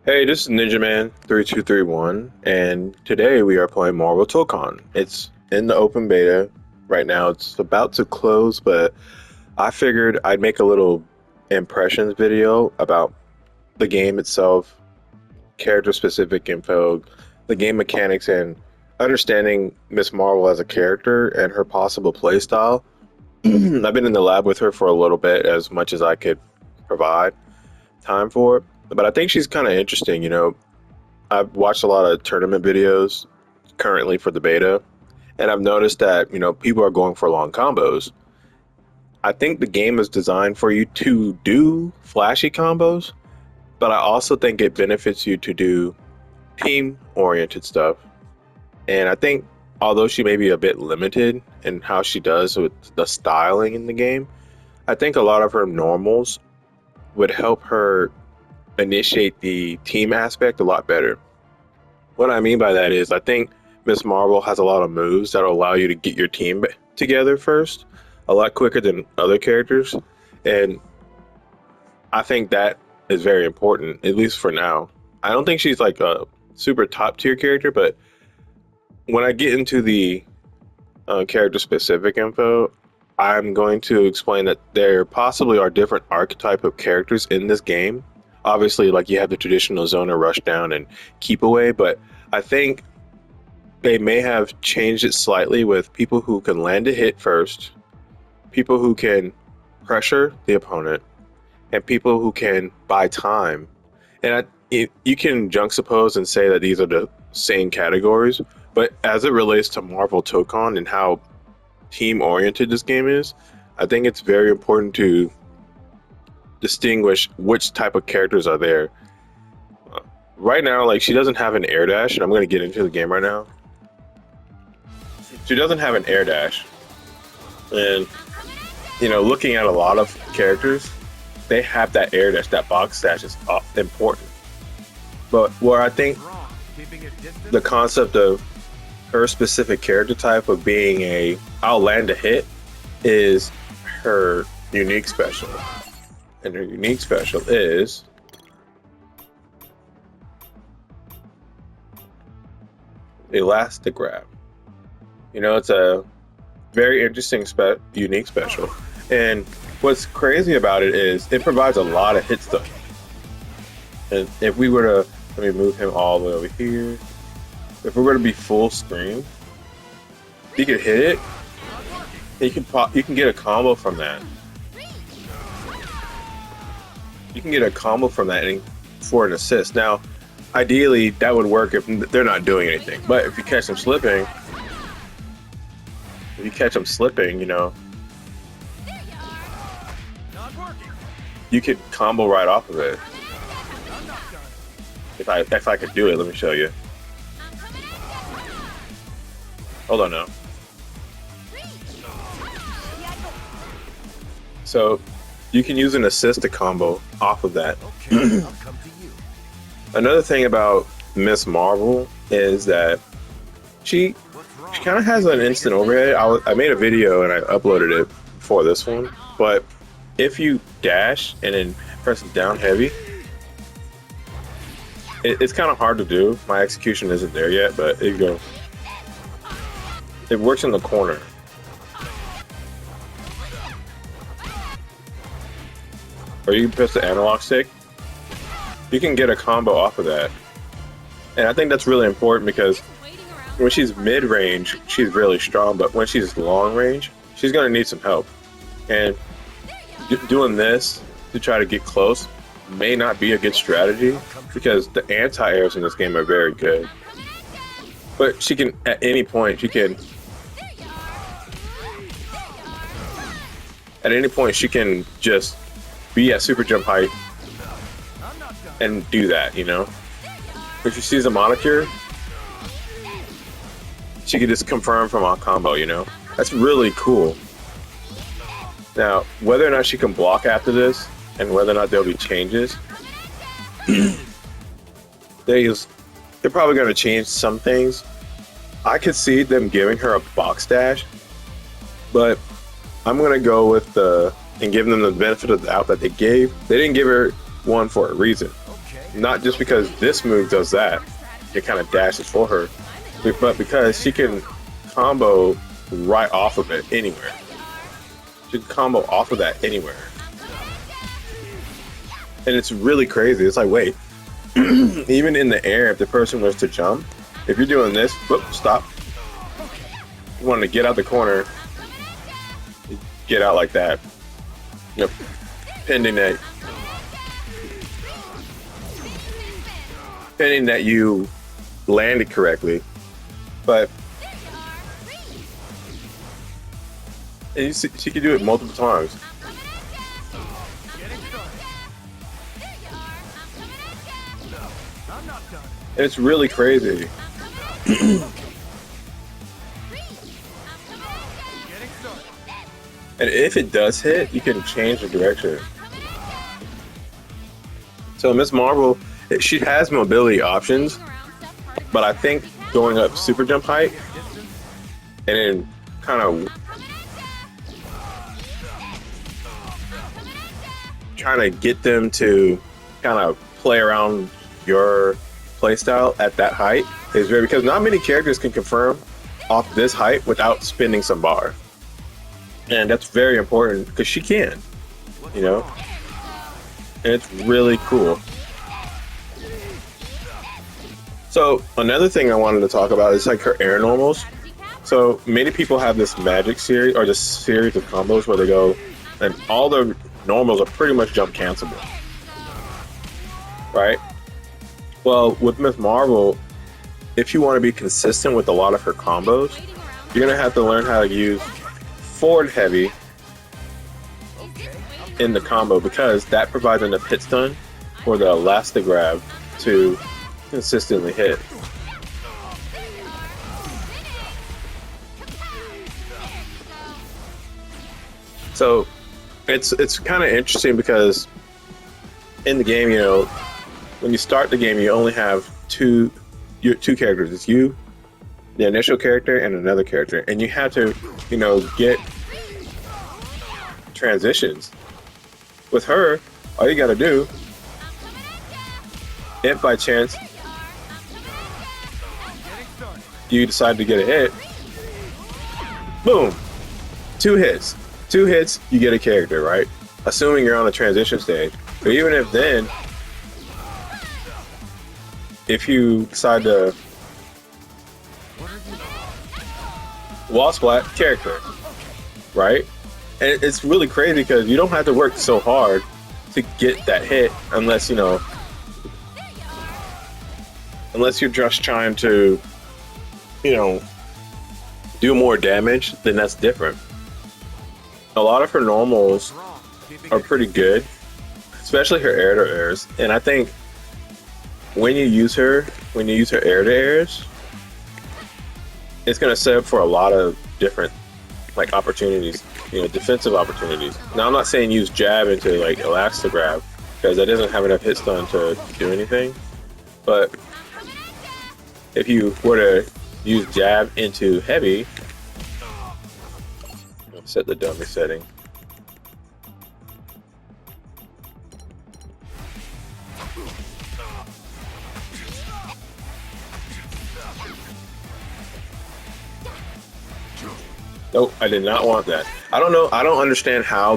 Hey, this is Ninja Man 3231, and today we are playing Marvel Tōkon. It's in the open beta right now. It's about to close, but I figured I'd make a little impressions video about the game itself, character-specific info, the game mechanics, and understanding Miss Marvel as a character and her possible playstyle. I've been in the lab with her for a little bit, as much as I could provide time for it. But I think she's kind of interesting. I've watched a lot of tournament videos currently for the beta, and I've noticed that, people are going for long combos. I think the game is designed for you to do flashy combos, but I also think it benefits you to do team-oriented stuff. And I think although she may be a bit limited in how she does with the styling in the game, I think a lot of her normals would help her initiate the team aspect a lot better. What I mean by that is I think Miss Marvel has a lot of moves that will allow you to get your team together first a lot quicker than other characters. And I think that is very important, at least for now. I don't think she's like a super top tier character, but when I get into the character specific info, I'm going to explain that there possibly are different archetype of characters in this game. Obviously, like you have the traditional zoner, rush down, and keep away, but I think they may have changed it slightly with people who can land a hit first, people who can pressure the opponent, and people who can buy time. And you can juxtapose and say that these are the same categories, but as it relates to Marvel Tokon and how team oriented this game is, I think it's very important to distinguish which type of characters are there. Right now, like, she doesn't have an air dash, and I'm going to get into the game right now. She doesn't have an air dash, and looking at a lot of characters, they have that air dash. That box dash is important. But where I think the concept of her specific character type of being I'll land a hit is her unique special. And her unique special is Elastic Grab. It's a very interesting unique special. And what's crazy about it is it provides a lot of hit stuff. And if we were to, let me move him all the way over here. If we were to be full screen, you could hit it. You can get a combo from that. You can get a combo from that for an assist. Now, ideally, that would work if they're not doing anything. But if you catch them slipping, you could combo right off of it. If I could do it, let me show you. Hold on now. So you can use an assist to combo off of that. Okay, I'll come to you. Another thing about Miss Marvel is that she kind of has an instant overhead. I made a video and I uploaded it for this one, but if you dash and then press down heavy, it's kind of hard to do. My execution isn't there yet, but there you go. It works in the corner. Or you can press the analog stick. You can get a combo off of that. And I think that's really important because when she's mid-range, she's really strong, but when she's long-range, she's going to need some help. And doing this to try to get close may not be a good strategy because the anti-airs in this game are very good. But she can, at any point, she can just be at super jump height and do that, If she sees a monocure, she can just confirm from a combo, That's really cool. Now, whether or not she can block after this, and whether or not there'll be changes, they're probably going to change some things. I could see them giving her a box dash, but I'm going to go with and give them the benefit of the doubt that they gave. They didn't give her one for a reason. Okay, not just because this move does that, it kind of dashes for her, but because she can combo right off of it anywhere. She can combo off of that anywhere. And it's really crazy. It's like, wait, even in the air, if the person was to jump, if you're doing this, whoop, stop. You want to get out the corner, get out like that. Yep. Pending that you landed correctly, but and you see, she can do it multiple times. And it's really crazy. And if it does hit, you can change the direction. So Miss Marvel, she has mobility options, but I think going up super jump height and then kind of trying to get them to kind of play around your playstyle at that height is very, because not many characters can confirm off this height without spending some bar. And that's very important because she can, you know, and it's really cool. So another thing I wanted to talk about is like her air normals. So many people have this magic series or this series of combos where they go and all the normals are pretty much jump cancelable, right? Well, with Miss Marvel, if you want to be consistent with a lot of her combos, you're gonna have to learn how to use forward heavy in the combo because that provides enough hit stun for the elastic grab to consistently hit. So it's kind of interesting because in the game, you know, when you start the game, you only have two characters. It's you, the initial character, and another character, and you have to, you know, get transitions. With her, all you gotta do, if by chance you decide to get a hit, boom, two hits, you get a character, right? Assuming you're on a transition stage. But even if then, if you decide to wall splat, character, right? And it's really crazy because you don't have to work so hard to get that hit unless, you know, unless you're just trying to, you know, do more damage, then that's different. A lot of her normals are pretty good, especially her air to airs. And I think when you use her air to airs, it's going to set up for a lot of different like opportunities, you know, defensive opportunities. Now I'm not saying use jab into like elastic grab because that doesn't have enough hit stun to do anything. But if you were to use jab into heavy, set the dummy setting. Nope, I did not want that. I don't know. I don't understand how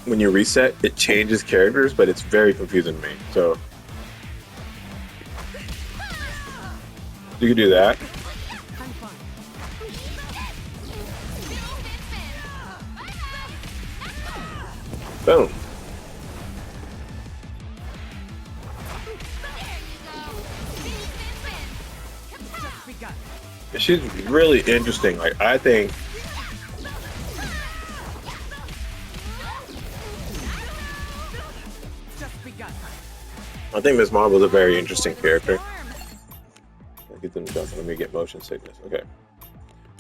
when you reset, it changes characters, but it's very confusing to me. So you can do that. Boom. She's really interesting. Like I think Miss Marvel's a very interesting character. I'll get them jumping. Let me get motion sickness. Okay.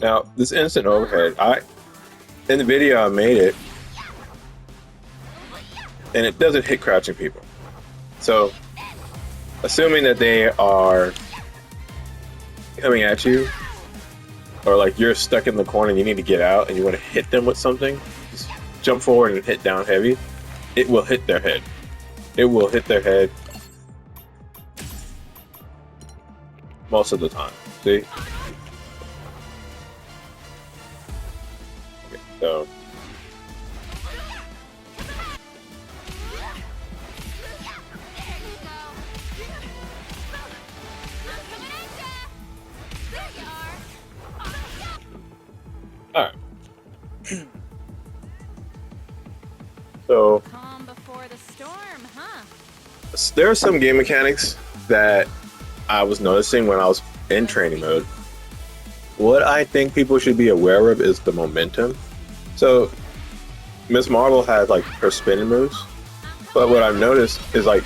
Now this instant overhead, in the video I made it, and it doesn't hit crouching people. So, assuming that they are coming at you, or like you're stuck in the corner and you need to get out and you want to hit them with something, just jump forward and hit down heavy. It will hit their head. It will hit their head. most of the time. See? Okay, so all right. So Calm before the storm, huh? there are some game mechanics that I was noticing when I was in training mode. What I think people should be aware of is the momentum. So Miss Marvel had like her spinning moves, but what I've noticed is like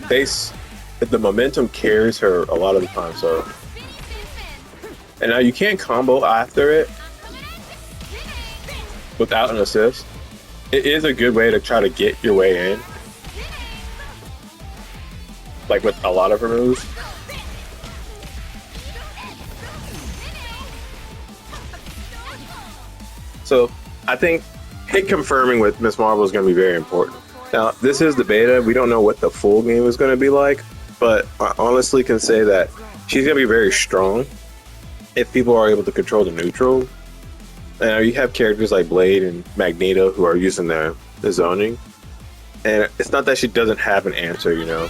the momentum carries her a lot of the time. So and now you can't combo after it without an assist. It is a good way to try to get your way in, like with a lot of her moves. So I think hit confirming with Miss Marvel is going to be very important. Now, this is the beta. We don't know what the full game is going to be like, but I honestly can say that she's going to be very strong if people are able to control the neutral. And you have characters like Blade and Magneto who are using the zoning. And it's not that she doesn't have an answer, you know.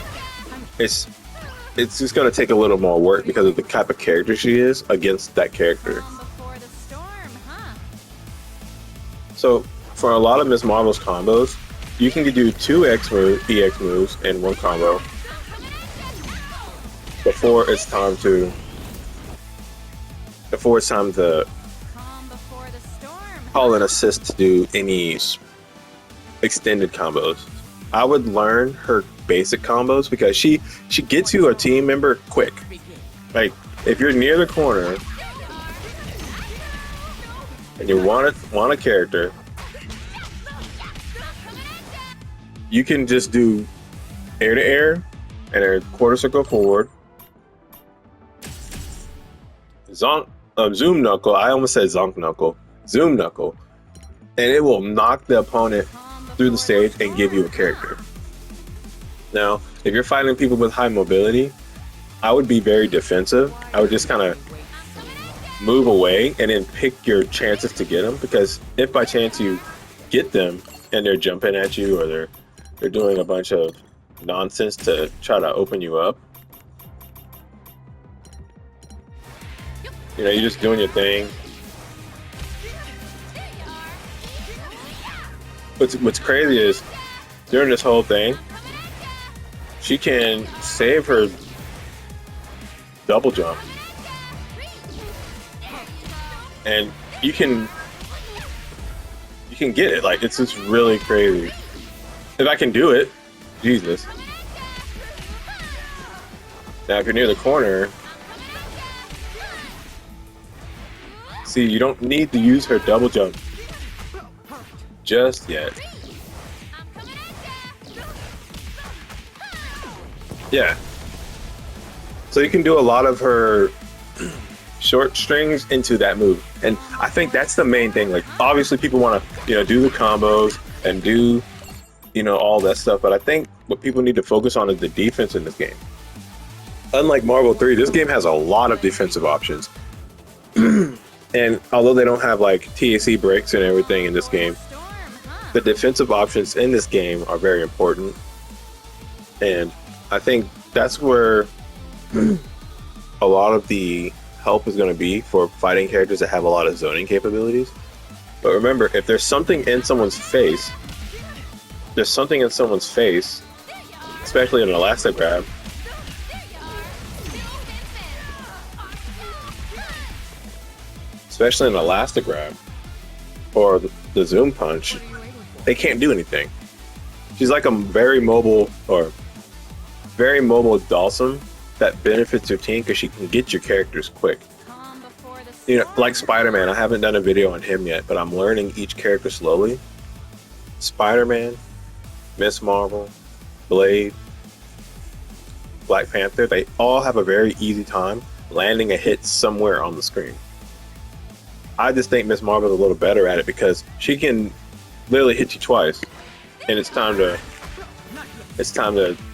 It's just going to take a little more work because of the type of character she is against that character. So for a lot of Miss Marvel's combos, you can do two EX moves in one combo before it's time to call an assist to do any extended combos. I would learn her basic combos because she gets you a team member quick. Like if you're near the corner and you want a character, you can just do air to air and a quarter circle forward. Zoom knuckle. I almost said zonk knuckle. Zoom knuckle, and it will knock the opponent through the stage and give you a character. Now, if you're fighting people with high mobility, I would be very defensive. I would just kind of move away and then pick your chances to get them, because if by chance you get them and they're jumping at you or they're doing a bunch of nonsense to try to open you up, you know, you're just doing your thing. What's crazy is during this whole thing, she can save her double jump, and you can get it. Like, it's just really crazy. If I can do it, Jesus. Now, if you're near the corner, see, you don't need to use her double jump just yet. Yeah. So you can do a lot of her short strings into that move. And I think that's the main thing. Like, obviously people want to, you know, do the combos and do, you know, all that stuff. But I think what people need to focus on is the defense in this game. Unlike Marvel 3, this game has a lot of defensive options. And although they don't have like TAC breaks and everything in this game, the defensive options in this game are very important. And I think that's where a lot of the help is going to be for fighting characters that have a lot of zoning capabilities. But remember, if there's something in someone's face, especially an elastic grab, or the zoom punch, they can't do anything. She's like a very mobile Dawson that benefits your team because she can get your characters quick. You know, like Spider-Man, I haven't done a video on him yet, but I'm learning each character slowly. Spider-Man, Miss Marvel, Blade, Black Panther, they all have a very easy time landing a hit somewhere on the screen. I just think Miss Marvel is a little better at it because she can literally hit you twice, and it's time to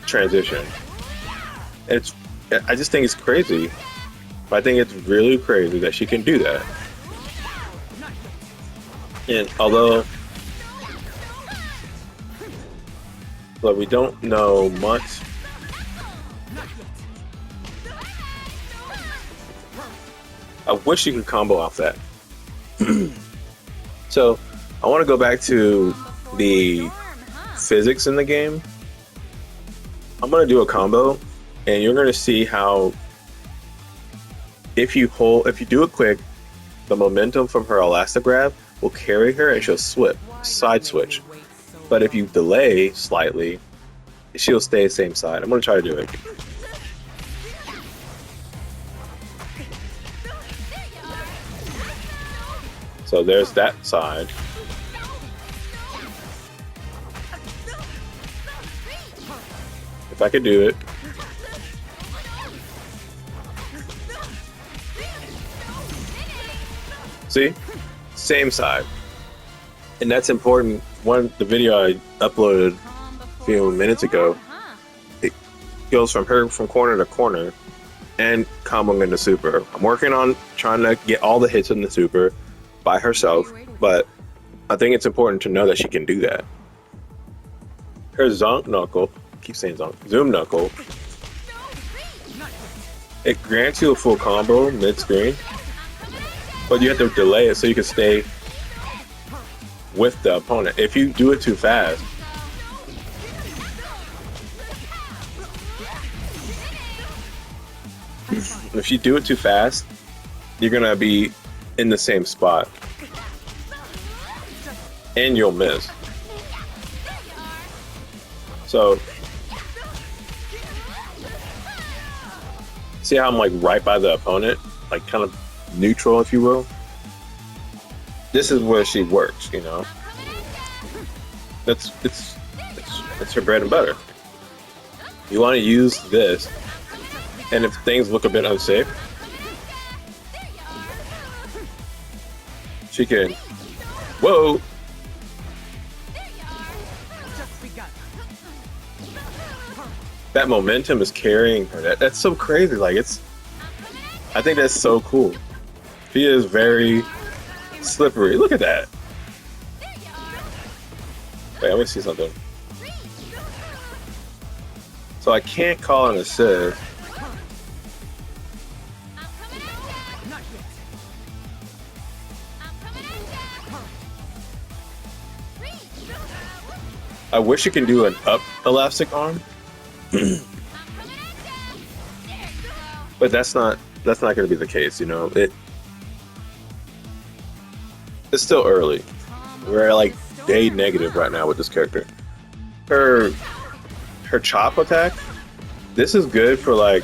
transition. I just think it's crazy I think it's really crazy that she can do that. And although we don't know much, I wish you could combo off that. So I want to go back to the physics in the game. I'm going to do a combo, and you're going to see how if you do it quick, the momentum from her elastic grab will carry her and she'll side switch. But if you delay slightly, she'll stay the same side. I'm going to try to do it. So there's that side. If I could do it. See? Same side. And that's important. The video I uploaded a few minutes ago, it goes from corner to corner and comboing into super. I'm working on trying to get all the hits in the super by herself, but I think it's important to know that she can do that. Her zonk knuckle, keep saying zonk, zoom knuckle, it grants you a full combo mid-screen, but you have to delay it so you can stay with the opponent. If you do it too fast, you're gonna be in the same spot and you'll miss. So see how I'm like right by the opponent, like kind of neutral, if you will. This is where she works, you know. It's her bread and butter. You want to use this, and if things look a bit unsafe, she can. Whoa! That momentum is carrying her. That's so crazy. Like I think that's so cool. She is very slippery. Look at that. Wait, let me see something. So I can't call an assist. I wish you can do an up elastic arm. But that's not going to be the case, you know. It's still early. We're at like day negative right now with this character. Her chop attack, this is good for like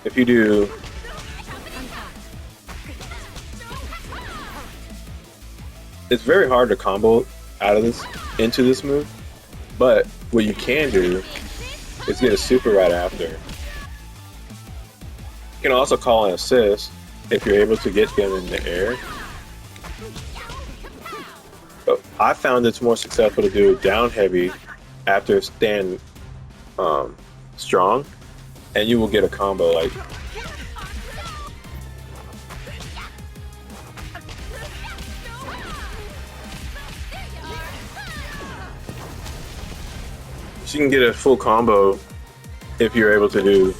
if you do it's very hard to combo out of this into this move, but what you can do is get a super right after. You can also call an assist if you're able to get them in the air. But I found it's more successful to do down heavy after stand strong, and you will get a combo like. You can get a full combo if you're able to do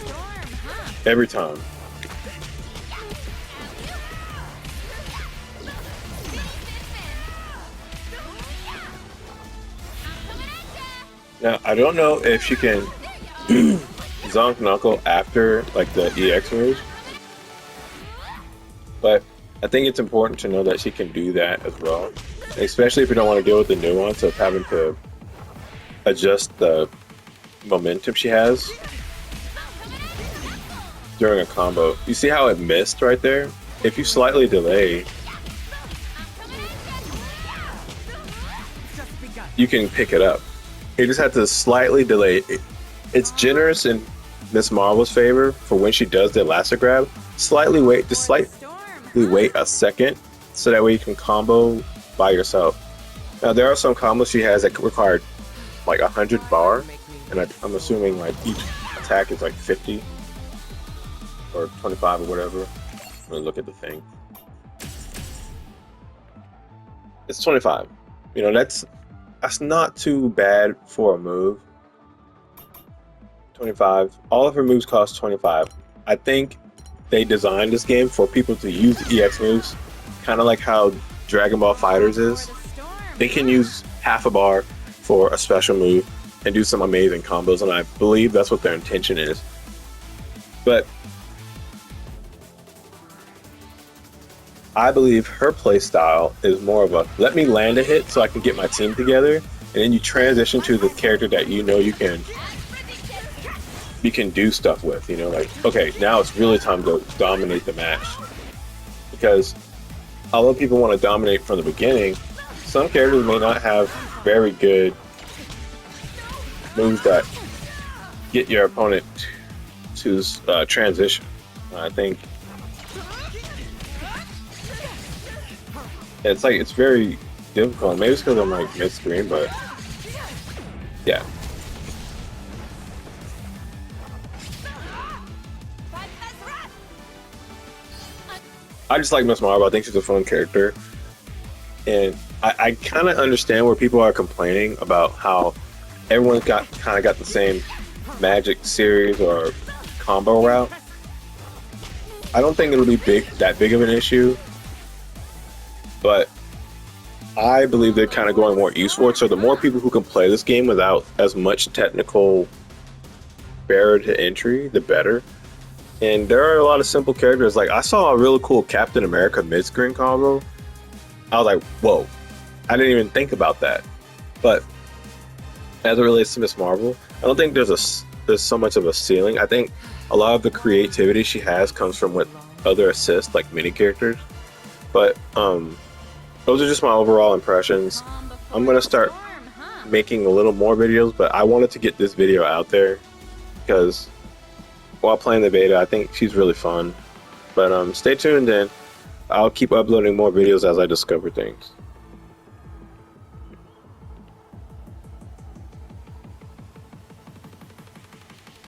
every time. Now, I don't know if she can zonk knuckle after like the EX moves, but I think it's important to know that she can do that as well, especially if you don't want to deal with the nuance of having to adjust the momentum she has during a combo. You see how it missed right there? If you slightly delay, you can pick it up. You just have to slightly delay. It's generous in Miss Marvel's favor for when she does the elastic grab. Just slightly wait a second so that way you can combo by yourself. Now there are some combos she has that require like 100 bar, and I'm assuming like each attack is like 50 or 25 or whatever. I'm gonna look at the thing. It's 25. You know, that's not too bad for a move. 25. All of her moves cost 25. I think they designed this game for people to use the EX moves, kind of like how Dragon Ball Fighters is. They can use half a bar for a special move and do some amazing combos, and I believe that's what their intention is. But I believe her playstyle is more of a let me land a hit so I can get my team together, and then you transition to the character that you know you can do stuff with. You know, like, okay, now it's really time to dominate the match. Because although people want to dominate from the beginning, some characters may not have very good moves that get your opponent to transition. I think it's very difficult. Maybe it's because I'm like mid-screen, but yeah. I just like Miss Marvel. I think she's a fun character, and I kind of understand where people are complaining about how everyone's kind of got the same magic series or combo route. I don't think it'll be that big of an issue, but I believe they're kind of going more eastward. So the more people who can play this game without as much technical barrier to entry, the better. And there are a lot of simple characters. Like, I saw a really cool Captain America mid-screen combo. I was like, whoa, I didn't even think about that. But as it relates to Miss Marvel, I don't think there's so much of a ceiling. I think a lot of the creativity she has comes from with other assists, like mini characters. But those are just my overall impressions. I'm gonna start making a little more videos, but I wanted to get this video out there because while playing the beta, I think she's really fun. But stay tuned, and I'll keep uploading more videos as I discover things.